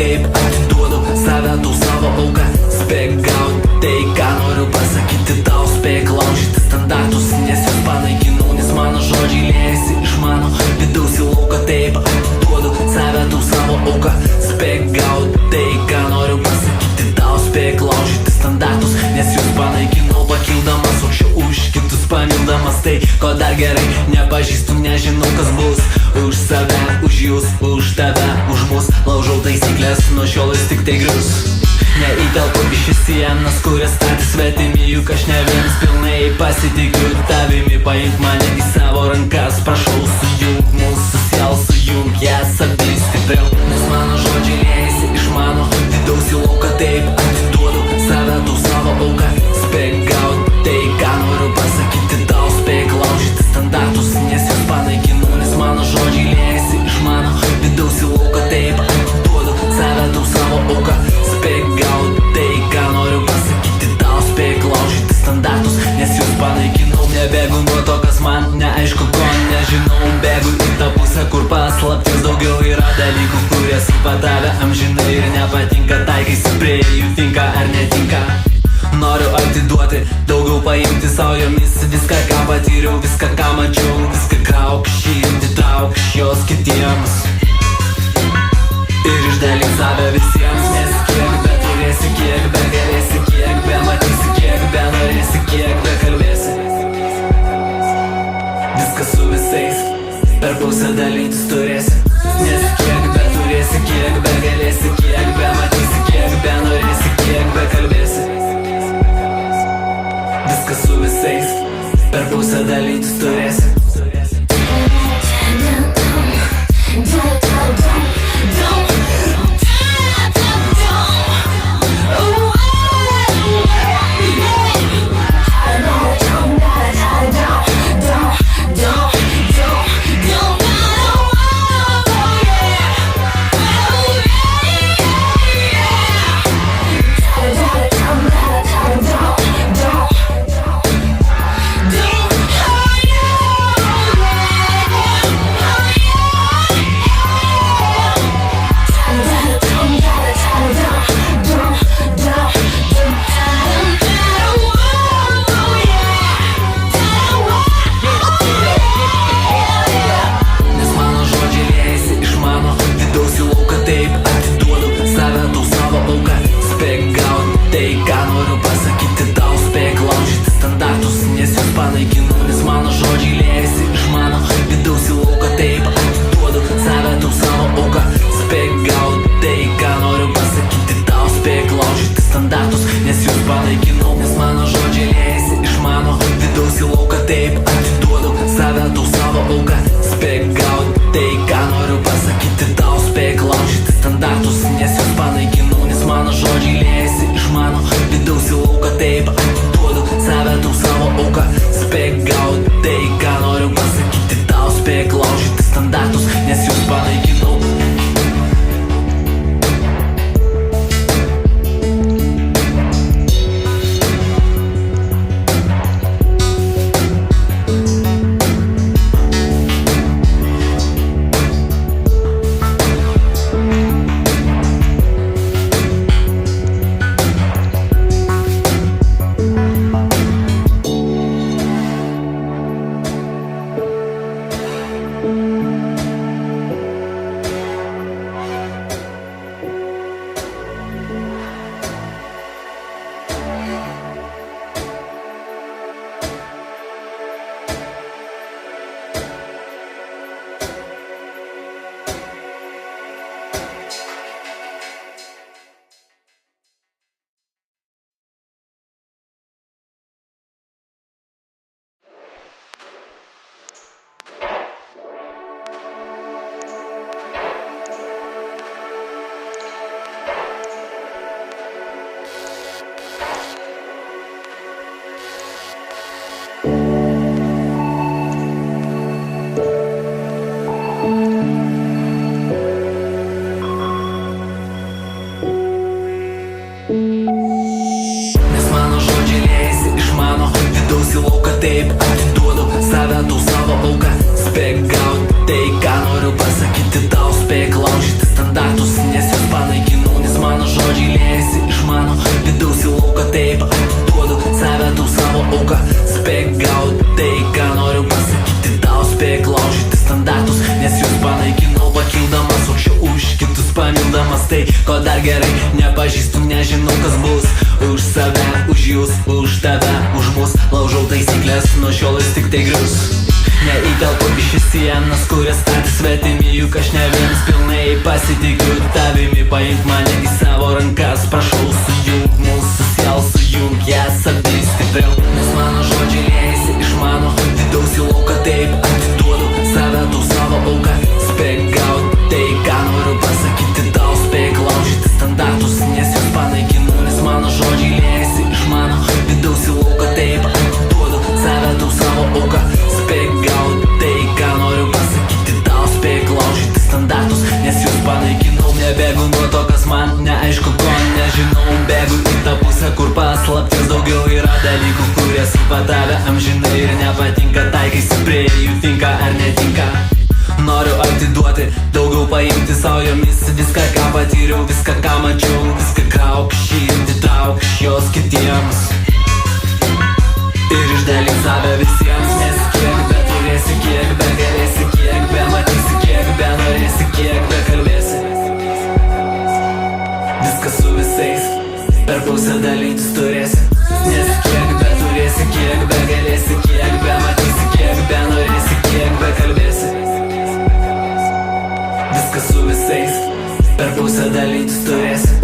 taip atiduodu save, tau savo auką. Spėk gauti tai, ką noriu pasakyti tau. Spėk laužyti standartus, nes juos panaikinau. Nes mano žodžiai liejasi iš mano vidaus į lauką. Taip atiduodu save, tau savo auką. Spėk gauti tai, ką noriu pasakyti tau. Spėk laužyti standartus, nes juos panaikinau. Pakildamas aukščiau už kitus, pamildamas tai, ko dar gerai nepažįstu. Nežinau, kas bus už save, už jūs, už tave, už mus. Laužau taisyklės, nuo šiolais tik tai grius. Neįtelpu į šis sienas, kurias statys svetimi. Juk aš ne vienas pilnai pasitikiu tavimi. Paimk mane į savo rankas, prašau, sujung mūsų sielą, sujung jas abi stipriau. Nes mano žodžiai liejasi iš mano vidaus į lauką. Taip atiduodu save, tau savo auką. Spėk gauti tai, ką noriu pasakyti tau. Spėk laužyti standartus, nes juos panaikinau. Nes mano žodžiai liejasi iš mano vidaus į lauką. Taip atiduodu save, tau savo auką. Spėk gauti tai, ką noriu pasakyti tau. Spėk laužyti standartus, nes juos panaikinau. Nebėgu nuo to, kas man neaišku, ko nežinau. Bėgu į tą pusę, kur paslaptis daugiau. Yra dalykų, kurie supa tave amžinai ir nepatinka. Taikaisi prie jų, tinka ar netinka. Noriu atiduoti, daugiau paimti savo jomis. Viską, ką patyriau, viską, ką mačiau. Viską krauk širdį, trauk iš jos kitiems. Ir išdalyk save visiems. Nes kiek be turėsi, kiek be galėsi, kiek be matysi, kiek be norėsi, kiek be kalbėsi. Viskas su visais, per pusę dalytis turėsi. Nes kiek be turėsi, kiek be galėsi, kiek be matysi, kiek be norėsi, kiek be kalbėsi. Viskas su visais, per pusę dalytis turėsi. ko dar gerai nepažįstu, nežinau kas bus. Už save, už jūs, už tave, už mus laužau taisyklės, nuo šiolas tik tai grius. Neįtelpu į šis sienas, kurias statė svetimi, juk aš ne vienas pilnai pasitikiu tavimi. Paimk mane į savo rankas, prašau sujunk mūsų sielą, sujunk jas abi stipriau. Nes mano žodžiai liejasi iš mano vidaus į lauką, taip atiduodu save, tau savo auką. Spėk gaut tai, ką noriu pasakyti tau, spėk laužyti standartus, nes juos panaikinu. Nes mano žodžiai liejasi iš mano vidaus į lauką, taip atiduodu save, tau savo auką. Spėk gaut tai, ką noriu pasakyti tau, spėk laužyti standartus, nes juos panaikinau. Nebėgu nuo to, kas man neaišku, ko nežinau. Bėgu į tą pusę, kur paslapties daugiau yra dalykų, kurie supa tave amžinai ir nepatinka. Taikaisi prie jų, tinka ar netinka. Noriu atiduoti, daugiau paimti savo jomis viską, ką patyriau, viską, ką mačiau. Viską krauk širdį, trauk iš jos kitiems ir išdalink save visiems. Nes kiek be turėsi, kiek be galėsi, kiek be matysi, kiek be norėsi, kiek be kalbėsi, viskas su visais per pusę dalytis turėsi. Nes kiek be turėsi, kiek be galėsi, kiek be matysi, kiek be norėsi, kiek be kalbėsi, viskas su visais per pusę dalytis turėsi.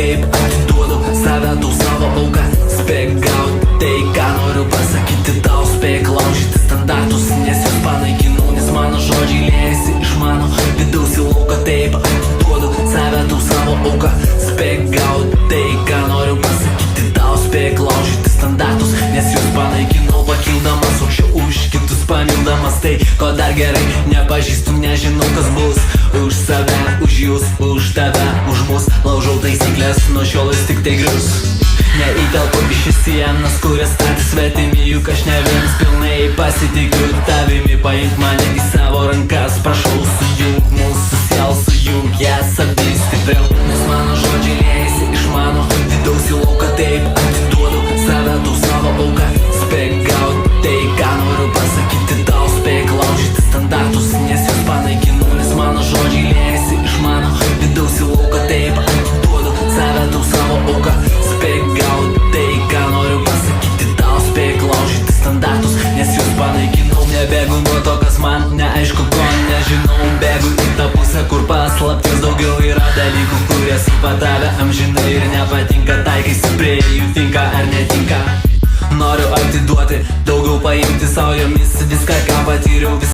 taip atiduodu save, tau savo auką. Spėk gaut tai, ką noriu pasakyti tau, spėk laužyti standartus, nes juos panaikinu, nes mano žodžiai liejasi iš mano vidaus į lauką. Taip atiduodu save, tau savo auką. Spėk gaut tai, ką noriu pasakyti tau, spėk laužyti standartus, nes juos panaikinu, pakildamas aukščiau už kitus, pamildamas tai, ko dar gerai nepažįstu, nežinau kas bus. Už save, už jūs, už tave, už mus laužau taisyklės, nuo šiol jis tik tai grius. neįtelpu iš sienas, kurias statė svetimi. Juk aš ne vienas pilnai pasitikiu tavimi. Paimk mane į savo rankas, prašau, sujung mūsų sielą, sujung jas abi stipriau. Nes mano žodžiai liejasi iš mano vidaus į lauką. Taip atiduodu save, tau savo auką. Spėk gaut tai, ką noriu pasakyti tau. Spėk laužyti standartus, nes juos panaikinu. Nes mano žodžiai liejasi iš mano vidaus į lauką. Taip atiduodu save, tau savo auką. Spėk gaut tai, ką noriu pasakyti tau. Spėk laužyti standartus, nes juos panaikinu. Nebėgu nuo to, kas man neaišku, ko nežinau. Bėgu į tą pusę, kur paslapties daugiau. Yra dalykų, kurie supa tave amžinai ir nepatinka. Taikysi prie jų, tinka ar netinka. Noriu atiduoti, daugiau paimti savo jomis viską, ką patyriau.